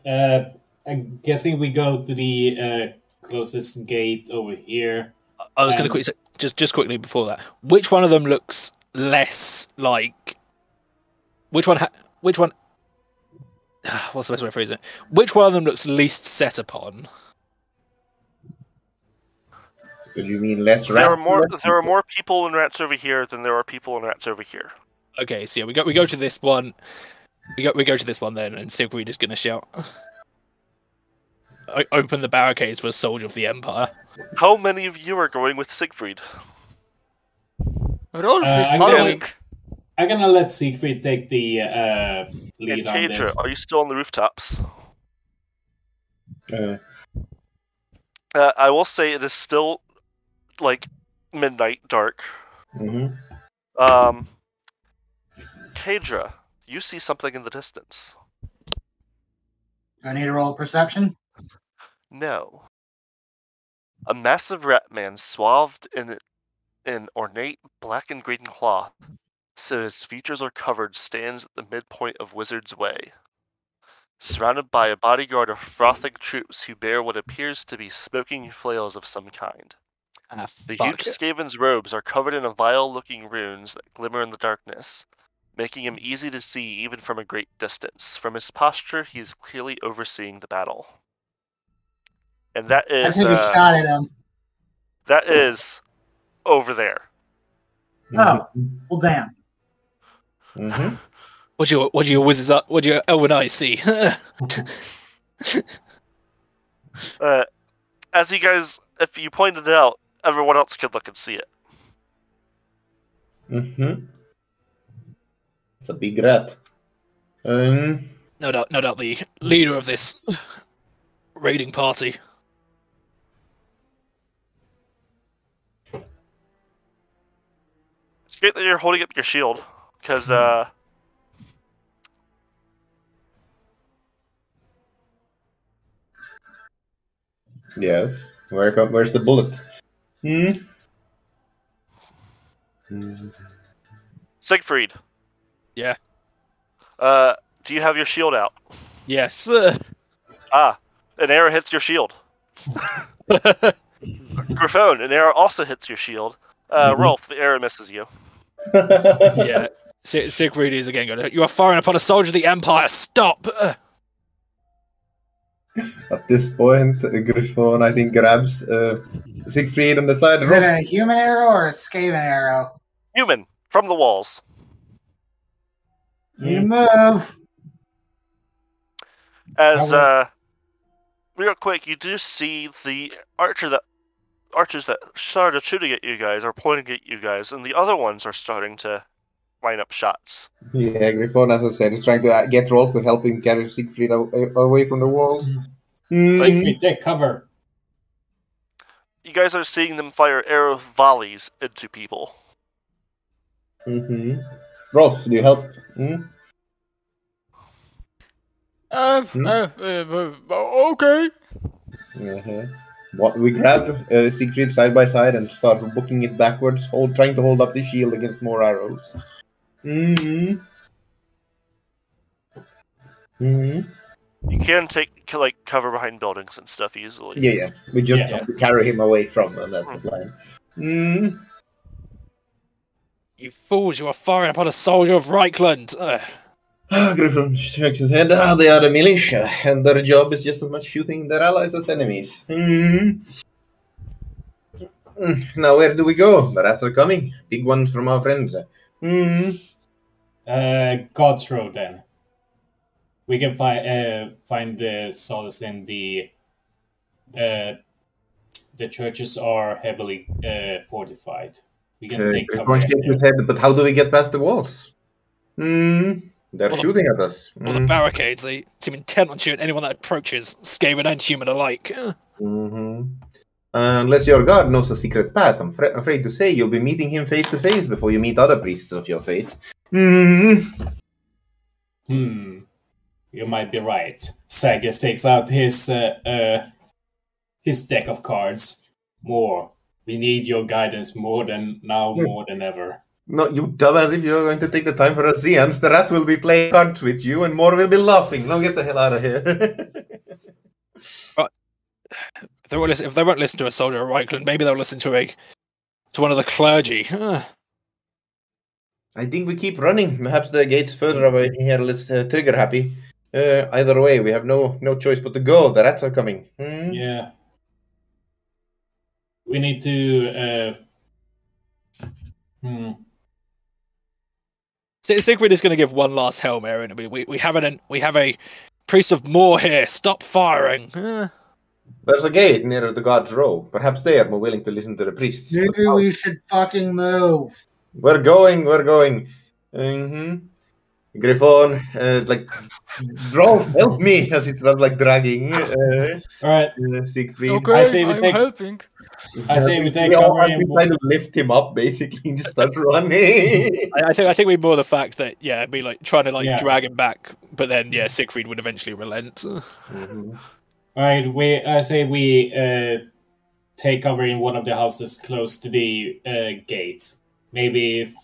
I'm guessing we go to the closest gate over here. I was going to quickly say, just quickly before that, which one of them looks less like? Which one? What's the best way to phrase it? Which one of them looks least set upon? Do you mean less There rats? are more people in rats over here than there are people in rats over here. Okay, so yeah, we go to this one. We go to this one then, and Siegfried is going to shout, "Open the barricades for a soldier of the Empire." How many of you are going with Siegfried? Rolf is I'm following. I'm gonna let Siegfried take the And lead on Kadra, this. are you still on the rooftops? Uh, I will say it is still like midnight, dark. mm-hmm. Kadra, you see something in the distance. I need to roll perception. No. A massive rat man swathed in ornate black and green cloth, so his features are covered, stands at the midpoint of Wizard's Way, surrounded by a bodyguard of frothing troops who bear what appears to be smoking flails of some kind. The huge Skaven's robes are covered in vile-looking runes that glimmer in the darkness, making him easy to see even from a great distance. From his posture, he is clearly overseeing the battle. And that I is take a shot at him. that is over there. Oh, well, damn. Mm-hmm. What do your wizards? What do your elven eyes see? As you guys, if you pointed it out, everyone else could look and see it. Mm-hmm. It's a big rat. No doubt the leader of this raiding party. It's great that you're holding up your shield, because Yes. Where's the bullet? Siegfried. Yeah. Do you have your shield out? Yes. An arrow hits your shield. Griffon, an arrow also hits your shield. Rolf, the arrow misses you. Yeah. Siegfried is again going, "You are firing upon a soldier of the Empire! Stop!" At this point, Griffon, I think, grabs Siegfried on the side. Is it a human arrow or a Skaven arrow? Human, from the walls. You move. As real quick, you do see the archers that started shooting at you guys are pointing at you guys, and the other ones are starting to line up shots. Yeah, Griffon, as I said, is trying to get Rolf to help him carry Siegfried away from the walls. Siegfried, take cover. You guys are seeing them fire arrow volleys into people. Rolf, do you help? Okay. What we grab Siegfried side by side and start booking it backwards, trying to hold up the shield against more arrows. You can take cover behind buildings and stuff easily. Yeah. We just have to carry him away from them. That's the plan. You fools! You are firing upon a soldier of Reichland. Griffon shakes his head. They are the militia, and their job is just as much shooting their allies as enemies. Now, where do we go? The rats are coming. Big ones from our friends. God's Road, then. We can find the solace in the churches are heavily fortified. We can take cover. His head, but how do we get past the walls? They're shooting at us. Well, the barricades, they seem intent on shooting anyone that approaches, Skaven and human alike. Unless your guard knows a secret path, I'm afraid to say you'll be meeting him face to face before you meet other priests of your faith. You might be right. Sagas takes out his deck of cards. We need your guidance more than ever. No, you dumbass, if you're going to take the time for a seance, the rats will be playing cards with you and more will be laughing. Now get the hell out of here. If they won't listen to a soldier of Reichland, maybe they'll listen to one of the clergy. I think we keep running. Perhaps the gate's further away here. Let's trigger happy. Either way, we have no choice but to go. The rats are coming. Yeah. We need to... Siegfried is going to give one last Hail Mary, and we have a priest of Moor here. Stop firing. There's a gate near the God's Row. Perhaps they are more willing to listen to the priests. Maybe we should fucking move. We're going. Griffon, Rolf, help me, as it's not dragging. Alright. Siegfried. Okay, I'm helping. I say we take we all cover. have to try to lift him up, basically, and just start running. I think we more the fact that be trying to drag him back, but then Siegfried would eventually relent. Alright, I say we take cover in one of the houses close to the gate. Maybe if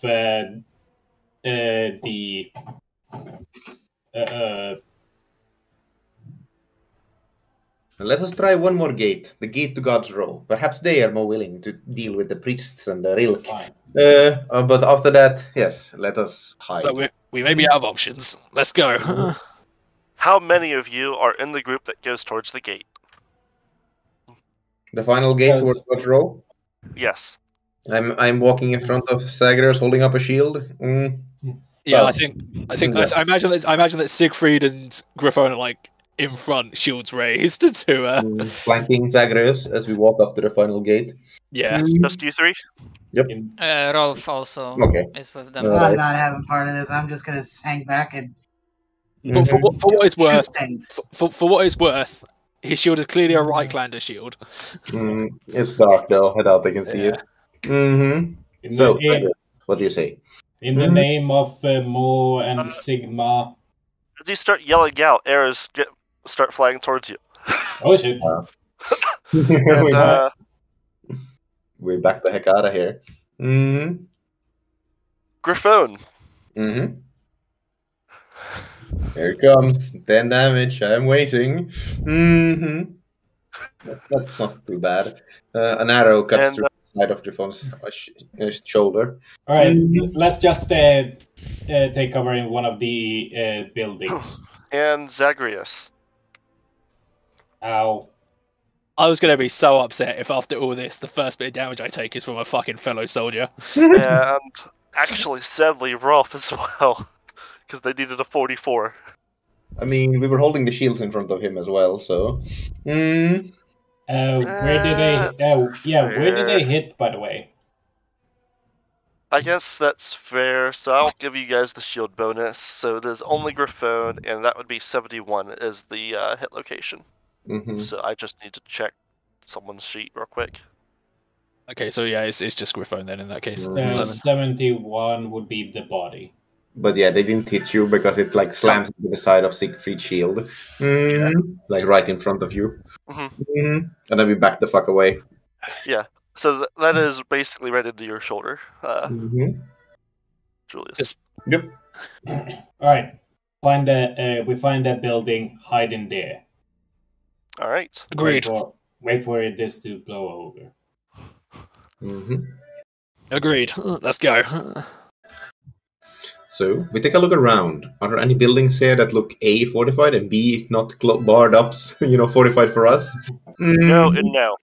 Let us try one more gate, the gate to God's Row. Perhaps they are more willing to deal with the priests and the Rilk. But after that, yes, let us hide. But we may be out of options. Let's go. How many of you are in the group that goes towards the gate? The final gate towards God's Row? Yes. I'm walking in front of Zagreus holding up a shield. Yeah, I imagine that Siegfried and Griffon are in front, shields raised to flanking Zagreus as we walk up to the final gate. Yeah. Just you three? Yep. Rolf also is with them. I'm not having part of this. I'm just gonna hang back and. But for what it's worth, things. for what it's worth, his shield is clearly a Reichlander shield. It's dark though. I doubt they can see it. So, what do you say? In the name of Mo and Sigma. As you start yelling out, arrows start flying towards you. Oh shit! And, we back the heck out of here. Griffon. Here it comes. 10 damage. I'm waiting. That's not too bad. An arrow cuts And, through the side of Trifon's shoulder. All right, Mhm. let's just take cover in one of the buildings. And Zagreus. Ow. I was going to be so upset if after all this, the first bit of damage I take is from a fucking fellow soldier. And actually, sadly, Rolf as well. Because they needed a 44. I mean, we were holding the shields in front of him as well, so. Mm. Where did they? Where did they hit? By the way. I guess that's fair, so I'll give you guys the shield bonus. So it is only Griffon, and that would be 71 is the hit location. Mm-hmm. So I just need to check someone's sheet real quick. Okay, so yeah, it's just Griffon then in that case. Mhm. 71 would be the body. But yeah, they didn't hit you because it like slams into the side of Siegfried's shield. Like right in front of you. Mhm. And then we back the fuck away. Yeah, so that is basically right into your shoulder, Julius. Yep. All right, we find that building, hide in there. All right. Agreed. Wait for this to blow over. Agreed. Let's go. So we take a look around. Are there any buildings here that look A, fortified, and B, not barred up, fortified for us? No and no.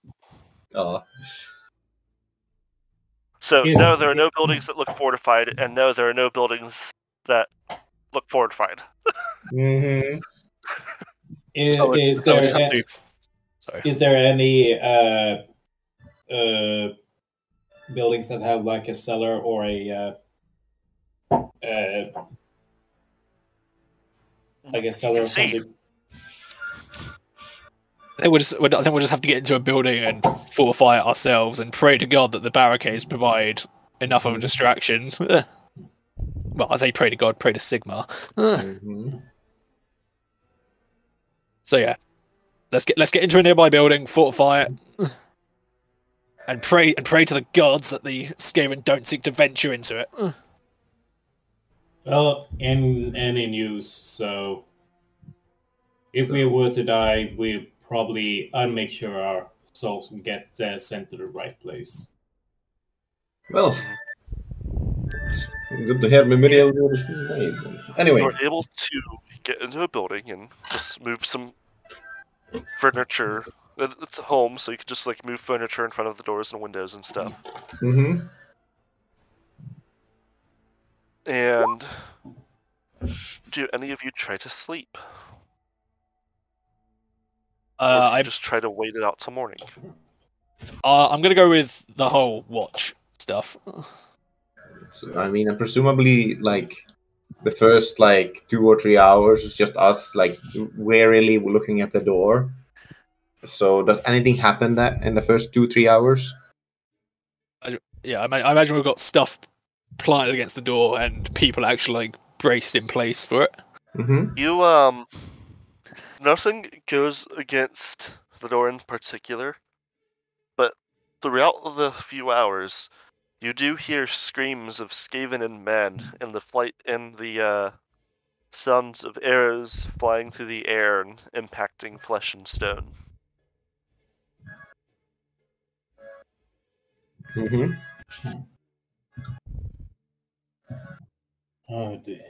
So no, there are no buildings that look fortified, and no, there are no buildings that look fortified. Is there any buildings that have like a cellar or like a cellar or something? I think we'll just have to get into a building and fortify it ourselves and pray to God that the barricades provide enough of a distraction. Well, I say pray to God, pray to Sigma. So yeah, let's get into a nearby building, fortify it, and pray to the gods that the Skaven don't seek to venture into it. Well, in any news, so if we were to die, we probably make sure our souls get sent to the right place. Well, it's good to hear Memorial made. Anyway, you're able to get into a building and just move some furniture. It's a home, so you can just like move furniture in front of the doors and windows and stuff. And do any of you try to sleep? I just try to wait it out till morning. I'm gonna go with the whole watch stuff. So, I mean, and presumably, like the first 2 or 3 hours is just us warily looking at the door. So, does anything happen that in the first 2-3 hours? I imagine we've got stuff planted against the door and people actually braced in place for it. You nothing goes against the door in particular, but throughout the few hours, you do hear screams of Skaven and men in the sounds of arrows flying through the air and impacting flesh and stone. Oh dear.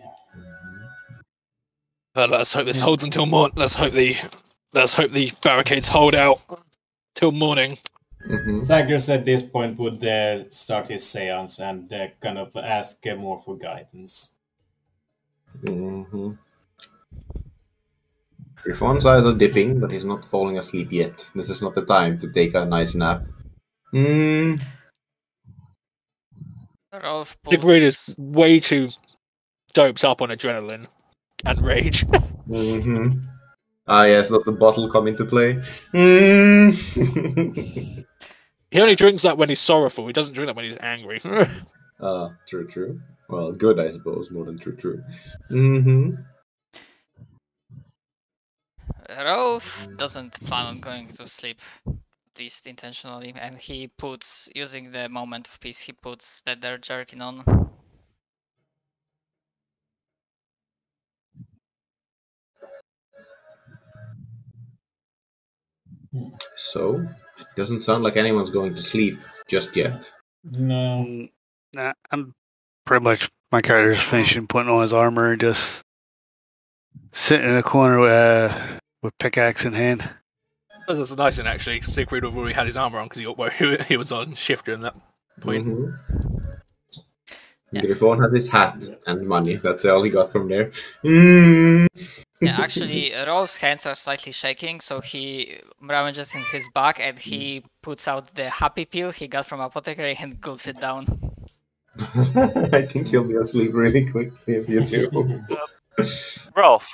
Well, let's hope this holds until morning. Let's hope the barricades hold out till morning. Zagreus at this point would start his seance and kind of ask more for guidance. Griffon's eyes are dipping, but he's not falling asleep yet. This is not the time to take a nice nap. Rolf Siegfried is way too doped up on adrenaline and rage. Ah, yes, does the bottle come into play? He only drinks that when he's sorrowful. He doesn't drink that when he's angry. True. Well, good, I suppose, more than true. Rolf doesn't plan on going to sleep, at least intentionally, and he puts, using the moment of peace, he puts the dirt jerkin on. So, doesn't sound like anyone's going to sleep just yet. No. Nah, I'm pretty much my character's finishing putting on his armor and just sitting in a corner with pickaxe in hand. That's a nice thing, actually. Siegfried would have already had his armor on because he was on shift during that point. Yeah. Griffon has his hat and money. That's all he got from there. Mm. Yeah, actually, Rolf's hands are slightly shaking, so he ravages in his bag and he puts out the happy pill he got from apothecary and gulps it down. I think you'll be asleep really quickly if you do. Ralph,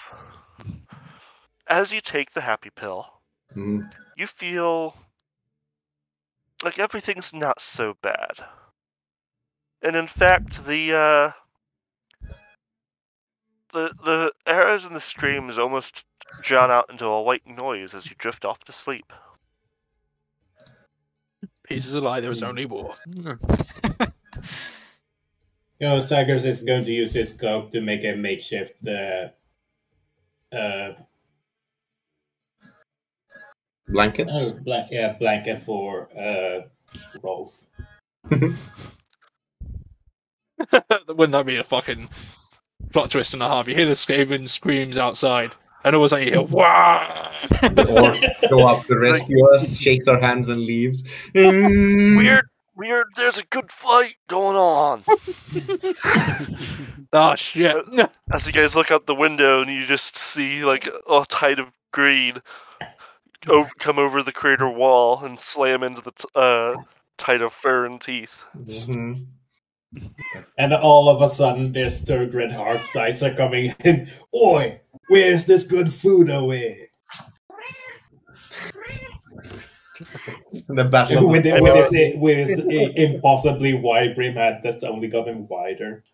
as you take the happy pill, Mm. you feel like everything's not so bad. And in fact, the arrows and the screams almost drown out into a white noise as you drift off to sleep. Pieces of lie, there was only war. Sagers is going to use his scope to make a makeshift Blanket? blanket for Rolf. Wouldn't that be a fucking plot twist and a half? You hear the Skaven screams outside, and all of a sudden you hear, "Wah!" The orc go up to rescue us, shakes our hands and leaves. Weird, there's a good fight going on. Oh shit. As you guys look out the window and you just see like a tide of green come over the crater wall and slam into the tide of fur and teeth. Mm-hmm. And all of a sudden, their Sturgred heart sights are coming in. Oi, where's this good food away? The battle with his impossibly wide brim hat that's only gotten wider.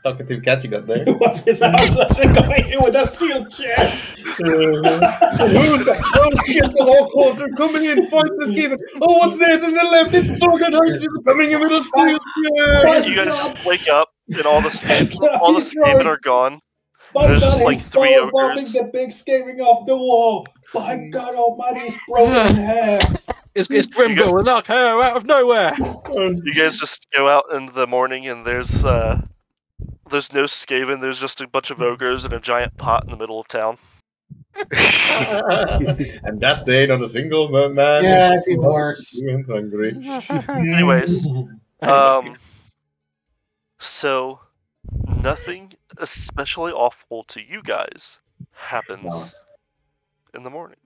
Talkative cat you got there. What's his arms actually coming in with a steel chair? Who's that? Oh shit, the Hawkers are coming in, fight this game. Oh, what's that on the left? It's Torgan Heights coming in with a steel chair. You guys just wake up and all the Skaven are gone. By There's God, just like he's 3 ogres. bombing the big scaling off the wall. By God Almighty, it's broken in half. It's Grimble and knock her out of nowhere. You guys just go out in the morning and there's no Skaven, there's just a bunch of ogres and a giant pot in the middle of town. And that day, not a single man. Yeah, it's even worse. Hungry. Anyways, so nothing especially awful to you guys happens in the morning.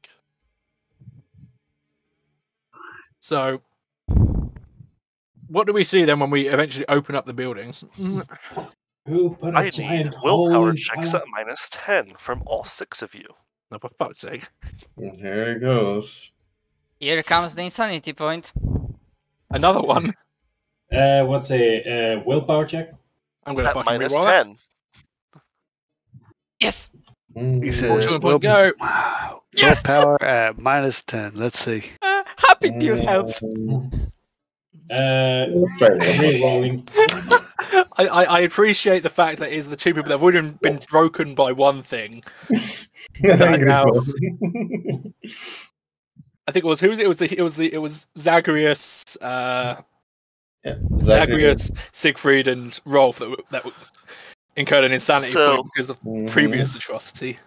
So, what do we see then when we eventually open up the buildings? Who put a I giant need hole willpower in checks at -10 from all 6 of you. Oh, for fuck's sake. Here it goes. Here comes the insanity point. Another one. What's a willpower check? I'm going to At fucking reroll that. -10. Yes! He said, Fortune point, go. Yes! Willpower at -10. Let's see. Happy pill helps. Rerolling. I appreciate the fact that it's the 2 people that have already been broken by one thing. Now, I think it was it was Zagreus, Zagreus, Siegfried, and Rolf that incurred an insanity point because of previous atrocity.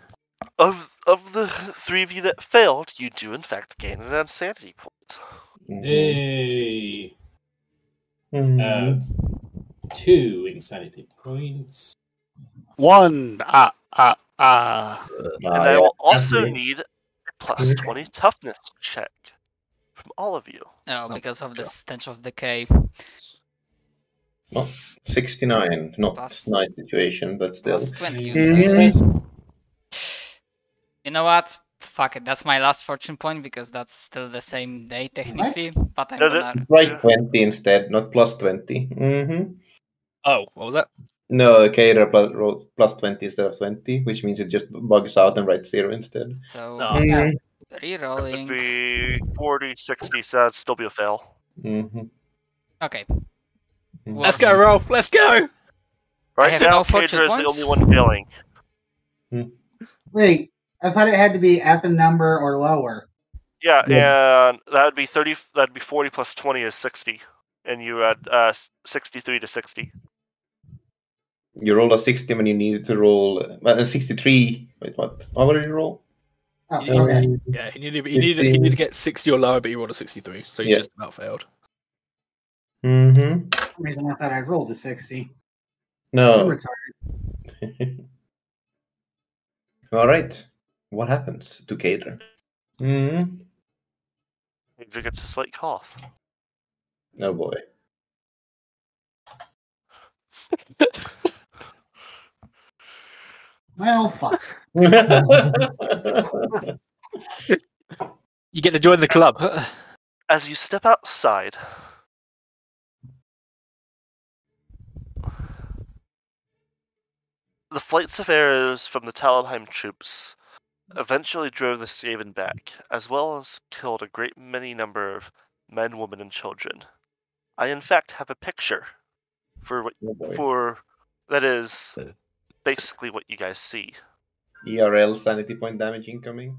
Of the 3 of you that failed, you do in fact gain an insanity point. Hey. 2 insanity points. 1. And I will also need a +20 toughness check from all of you. No, because of the stench of decay. 69. Not Plus- nice situation, but still. +20, you say. You know what? Fuck it, that's my last fortune point because that's still the same day technically. But I'm gonna... Right 20 instead, not +20. Mm-hmm. Oh, what was that? No, Kader plus 20 instead of 20, which means it just bugs out and writes 0 instead. So, Oh. yeah, It'd rerolling. be 40, 60, so that'd still be a fail. Mm-hmm. Okay. Let's go, Rolf. Let's go. Right have now, no fortune Kadra is the points. only one failing. Wait, I thought it had to be at the number or lower. Yeah, and that would be 30. That'd be 40 plus 20 is 60, and you had 63 to 60. You rolled a 60 when you needed to roll. Well, a 63. Wait, what? What did you roll? Oh, You- okay. Yeah, he needed to get 60 or lower, but he rolled a 63, so he Yeah. just about failed. Mm-hmm. For some reason I thought I rolled a 60. I'm No. retarded. All right. What happens to Kadra? Mm-hmm. Kadra gets a slight cough. Oh boy. Well, fuck. You get to join the club. As you step outside, the flights of arrows from the Talabheim troops eventually drove the Skaven back, as well as killed a great many number of men, women, and children. I, in fact, have a picture Oh boy. for that is basically what you guys see. ERL sanity point damage incoming.